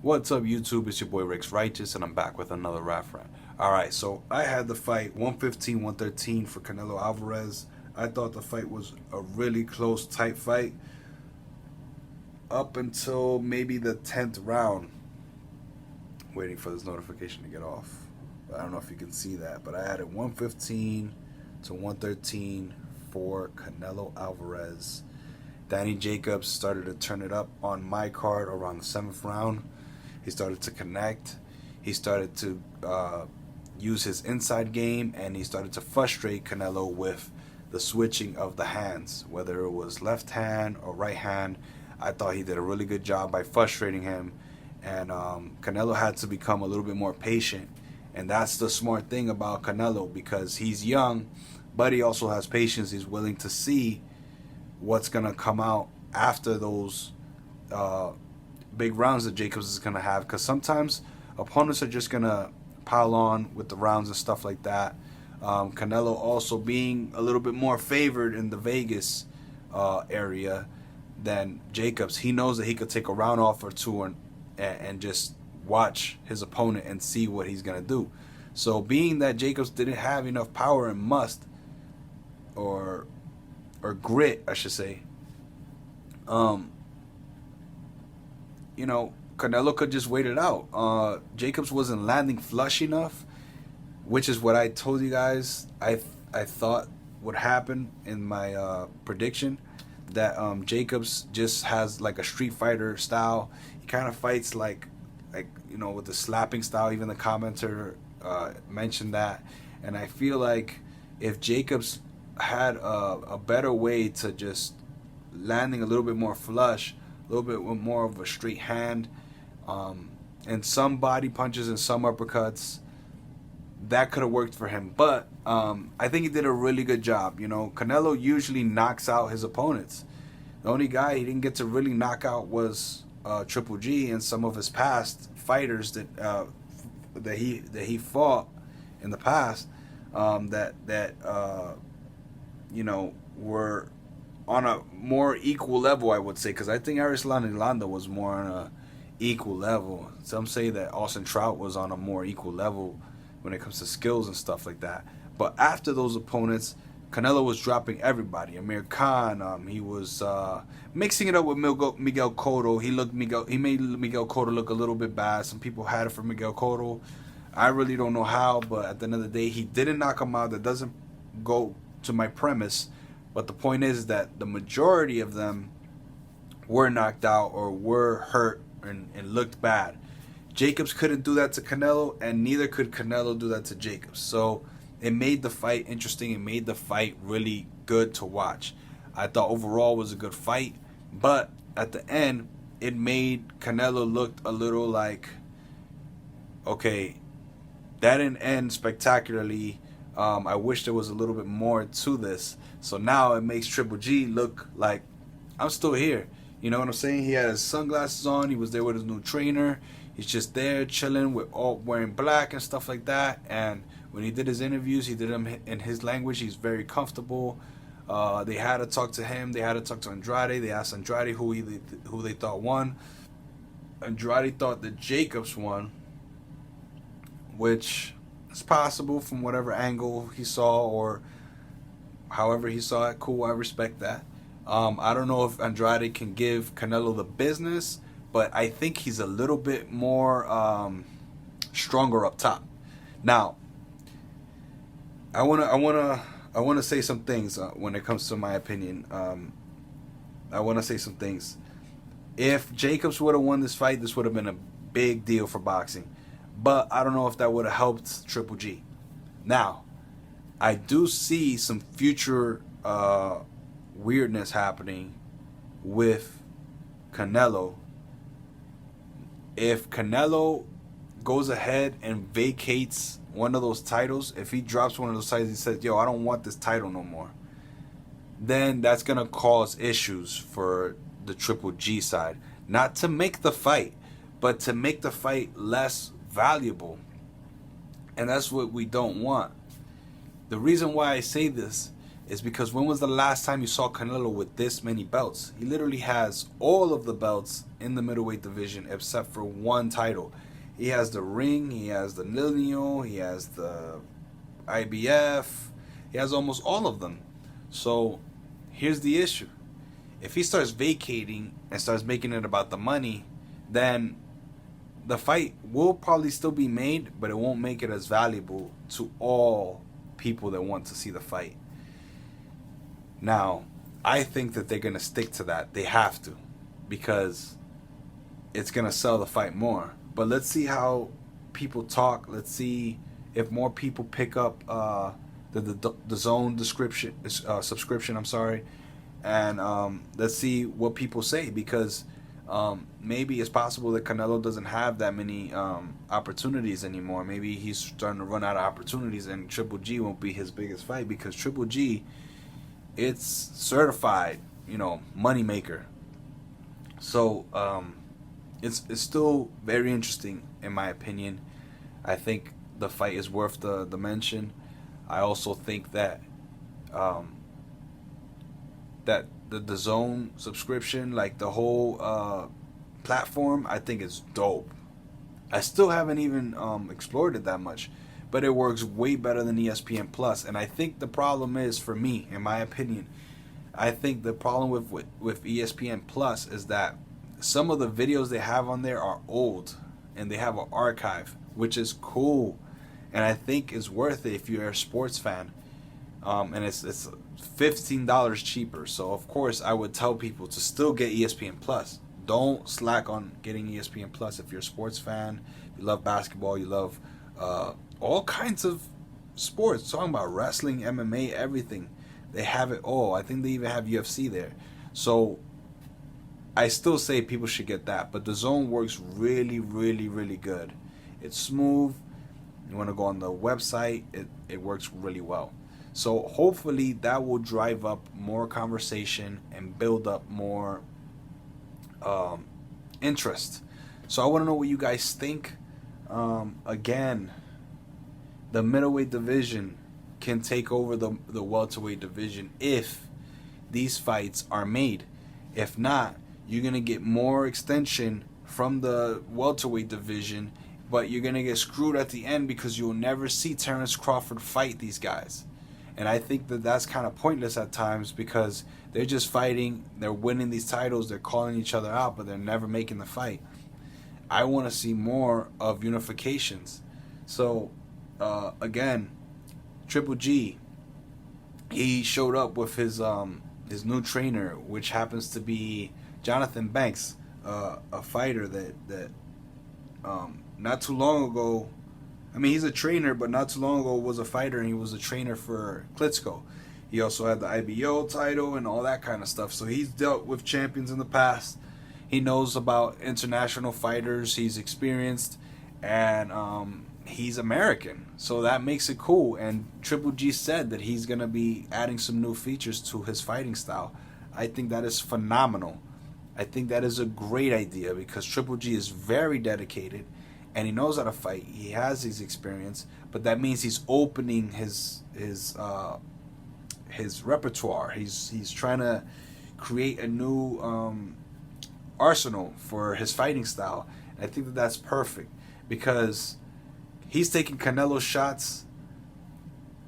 What's up, YouTube? It's your boy Rex Righteous, and I'm back with another rap rant. Alright, so I had the fight 115 113 for Canelo Alvarez. I thought the fight was a really close, tight fight up until maybe the 10th round. Waiting for this notification to get off. I don't know if you can see that, but I had it 115 to 113 for Canelo Alvarez. Danny Jacobs started to turn it up on my card around the 7th round. He started to connect. He started to use his inside game, and he started to frustrate Canelo with the switching of the hands, whether it was left hand or right hand. I thought he did a really good job by frustrating him, and Canelo had to become a little bit more patient. And that's the smart thing about Canelo, because he's young, but he also has patience. He's willing to see what's going to come out after those big rounds that Jacobs is going to have, because sometimes opponents are just going to pile on with the rounds and stuff like that. Canelo also being a little bit more favored in the Vegas area than Jacobs. He knows that he could take a round off or two and just watch his opponent and see what he's going to do. So being that Jacobs didn't have enough power and must, or grit, I should say, you know, Canelo could just wait it out. Jacobs wasn't landing flush enough, which is what I told you guys I thought would happen in my prediction, that Jacobs just has like a Street Fighter style. He kind of fights like you know, with the slapping style. Even the commenter mentioned that, and I feel like if Jacobs had a better way to just landing a little bit more flush, a little bit more of a straight hand, and some body punches and some uppercuts, that could have worked for him. But I think he did a really good job. You know, Canelo usually knocks out his opponents. The only guy he didn't get to really knock out was Triple G and some of his past fighters that he fought in the past, you know, were on a more equal level, I would say, because I think Arislani Landa was more on a equal level. Some say that Austin Trout was on a more equal level when it comes to skills and stuff like that. But after those opponents, Canelo was dropping everybody. Amir Khan, he was mixing it up with Miguel Cotto. He made Miguel Cotto look a little bit bad. Some people had it for Miguel Cotto. I really don't know how, but at the end of the day, he didn't knock him out. That doesn't go to my premise. But the point is that the majority of them were knocked out or were hurt and looked bad. Jacobs couldn't do that to Canelo, and neither could Canelo do that to Jacobs. So it made the fight interesting. It made the fight really good to watch. I thought overall it was a good fight, but at the end, it made Canelo look a little like, okay, that didn't end spectacularly. I wish there was a little bit more to this. So now it makes Triple G look like, I'm still here. You know what I'm saying? He had his sunglasses on. He was there with his new trainer. He's just there chilling with all wearing black and stuff like that. And when he did his interviews, he did them in his language. He's very comfortable. They had to talk to him. They had to talk to Andrade. They asked Andrade who they thought won. Andrade thought that Jacobs won, which is possible from whatever angle he saw or however he saw it. Cool, I respect that. I don't know if Andrade can give Canelo the business, but I think he's a little bit more stronger up top. Now, I wanna say some things when it comes to my opinion. I wanna say some things. If Jacobs would have won this fight, this would have been a big deal for boxing. But I don't know if that would have helped Triple G. Now, I do see some future weirdness happening with Canelo. If Canelo goes ahead and vacates one of those titles, if he drops one of those titles, he says, yo, I don't want this title no more, then that's going to cause issues for the Triple G side. Not to make the fight, but to make the fight less valuable. And that's what we don't want. The reason why I say this is because when was the last time you saw Canelo with this many belts? He literally has all of the belts in the middleweight division except for one title. He has the ring, he has the lineal, he has the IBF, he has almost all of them. So here's the issue. If he starts vacating and starts making it about the money, then the fight will probably still be made, but it won't make it as valuable to all people that want to see the fight. Now, I think that they're going to stick to that. They have to, because it's going to sell the fight more. But let's see how people talk. Let's see if more people pick up the zone subscription. I'm sorry, and let's see what people say, because maybe it's possible that Canelo doesn't have that many opportunities anymore. Maybe he's starting to run out of opportunities, and Triple G won't be his biggest fight, because Triple G, it's certified, money maker. So it's still very interesting in my opinion. I think the fight is worth the mention. I also think that that the zone subscription, like the whole platform, I think is dope. I still haven't even explored it that much, but it works way better than ESPN Plus. And I think the problem is, for me, in my opinion, I think the problem with ESPN Plus is that some of the videos they have on there are old, and they have an archive, which is cool, and I think it's worth it if you're a sports fan. And it's $15 cheaper. So of course I would tell people to still get ESPN Plus. Don't slack on getting ESPN Plus if you're a sports fan. You love basketball. You love all kinds of sports. Talking about wrestling, MMA, everything. They have it all. I think they even have UFC there. So I still say people should get that. But the zone works really, really, really good. It's smooth. You want to go on the website, it works really well. So hopefully that will drive up more conversation and build up more interest. So I want to know what you guys think. Again, the middleweight division can take over the welterweight division if these fights are made. If not, you're going to get more extension from the welterweight division, but you're going to get screwed at the end because you'll never see Terrence Crawford fight these guys. And I think that that's kind of pointless at times, because they're just fighting, they're winning these titles, they're calling each other out, but they're never making the fight. I want to see more of unifications. So, again, Triple G, he showed up with his new trainer, which happens to be Jonathan Banks, a fighter that not too long ago, I mean, he's a trainer, but not too long ago was a fighter, and he was a trainer for Klitschko. He also had the IBO title and all that kind of stuff. So he's dealt with champions in the past. He knows about international fighters. He's experienced, and he's American. So that makes it cool. And Triple G said that he's going to be adding some new features to his fighting style. I think that is phenomenal. I think that is a great idea, because Triple G is very dedicated, and he knows how to fight. He has his experience, but that means he's opening his repertoire. He's trying to create a new arsenal for his fighting style. And I think that that's perfect, because he's taking Canelo shots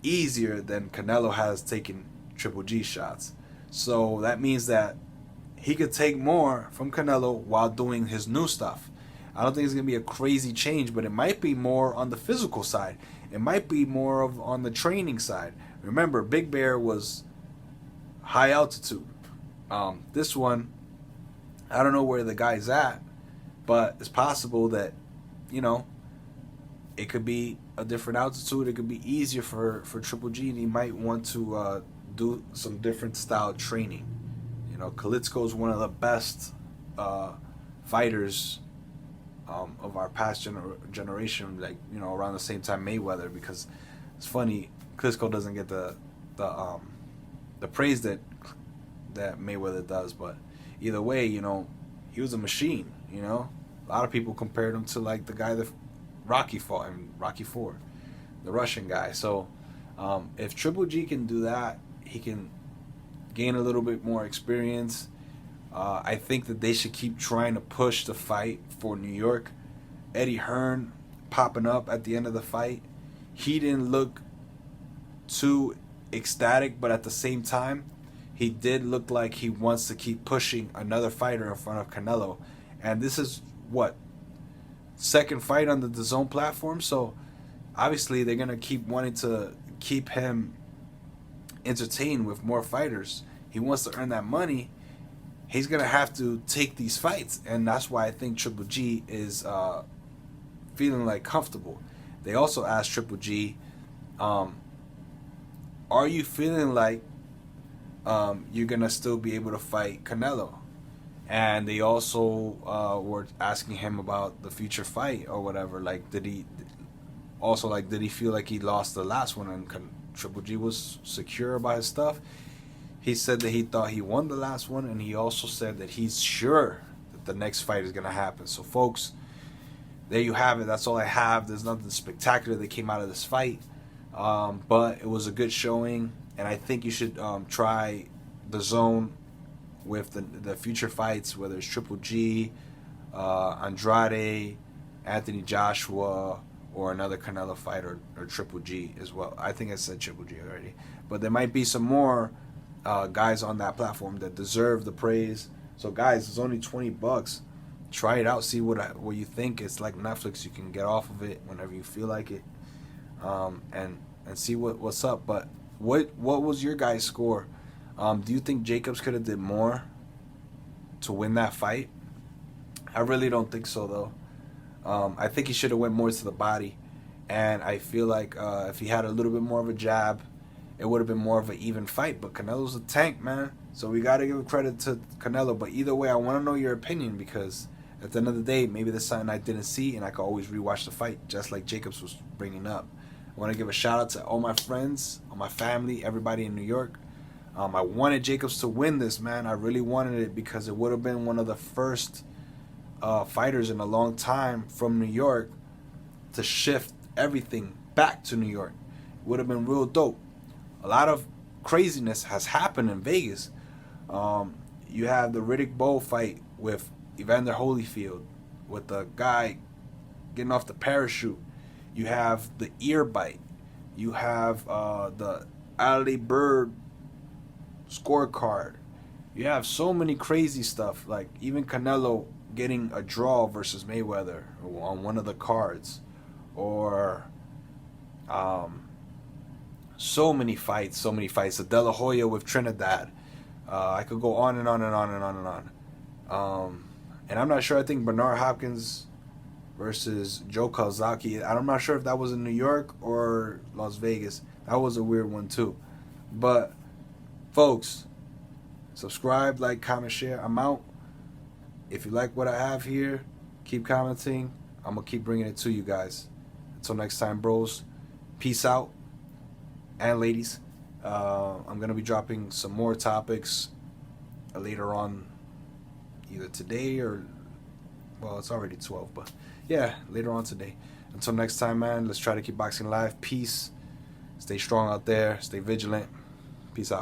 easier than Canelo has taken Triple G shots. So that means that he could take more from Canelo while doing his new stuff. I don't think it's going to be a crazy change, but it might be more on the physical side. It might be more of on the training side. Remember, Big Bear was high altitude. This one, I don't know where the guy's at, but it's possible that, it could be a different altitude. It could be easier for Triple G, and he might want to do some different style training. Klitschko is one of the best fighters of our past generation, around the same time Mayweather, because it's funny, Klitschko doesn't get the praise that Mayweather does, but either way, he was a machine. A lot of people compared him to like the guy that Rocky fought in Rocky IV, the Russian guy. So if Triple G can do that, he can gain a little bit more experience, I think that they should keep trying to push the fight for New York. Eddie Hearn popping up at the end of the fight. He didn't look too ecstatic, but at the same time, he did look like he wants to keep pushing another fighter in front of Canelo. And this is what? Second fight on the DAZN platform. So obviously they're going to keep wanting to keep him entertained with more fighters. He wants to earn that money. He's going to have to take these fights. And that's why I think Triple G is feeling like comfortable. They also asked Triple G, are you feeling like you're going to still be able to fight Canelo? And they also were asking him about the future fight or whatever. Like, did he feel like he lost the last one? And Triple G was secure about his stuff. He said that he thought he won the last one, and he also said that he's sure that the next fight is going to happen. So, folks, there you have it. That's all I have. There's nothing spectacular that came out of this fight. But it was a good showing, and I think you should try DAZN with the future fights, whether it's Triple G, Andrade, Anthony Joshua, or another Canelo fight, or Triple G as well. I think I said Triple G already. But there might be some more guys on that platform that deserve the praise. So, guys, it's only $20. Try it out. See what you think. It's like Netflix. You can get off of it whenever you feel like it, and see what's up. But what was your guys' score? Do you think Jacobs could have did more to win that fight? I really don't think so, though. I think he should have went more to the body, and I feel like if he had a little bit more of a jab, it would have been more of an even fight. But Canelo's a tank, man. So we got to give credit to Canelo. But either way, I want to know your opinion, because at the end of the day, maybe there's something I didn't see, and I could always rewatch the fight, just like Jacobs was bringing up. I want to give a shout out to all my friends, all my family, everybody in New York. I wanted Jacobs to win this, man. I really wanted it, because it would have been one of the first fighters in a long time from New York to shift everything back to New York. It would have been real dope. A lot of craziness has happened in Vegas. You have the Riddick Bowe fight with Evander Holyfield, with the guy getting off the parachute. You have the ear bite. You have the Ali Bird scorecard. You have so many crazy stuff, like even Canelo getting a draw versus Mayweather on one of the cards, or so many fights. The De La Hoya with Trinidad. I could go on and on and on and on and on. And I'm not sure. I think Bernard Hopkins versus Joe Calzaghe. I'm not sure if that was in New York or Las Vegas. That was a weird one too. But folks, subscribe, like, comment, share. I'm out. If you like what I have here, keep commenting. I'm going to keep bringing it to you guys. Until next time, bros. Peace out. And ladies, I'm going to be dropping some more topics later on, either today or, well, it's already 12, but yeah, later on today. Until next time, man, let's try to keep boxing alive. Peace. Stay strong out there. Stay vigilant. Peace out.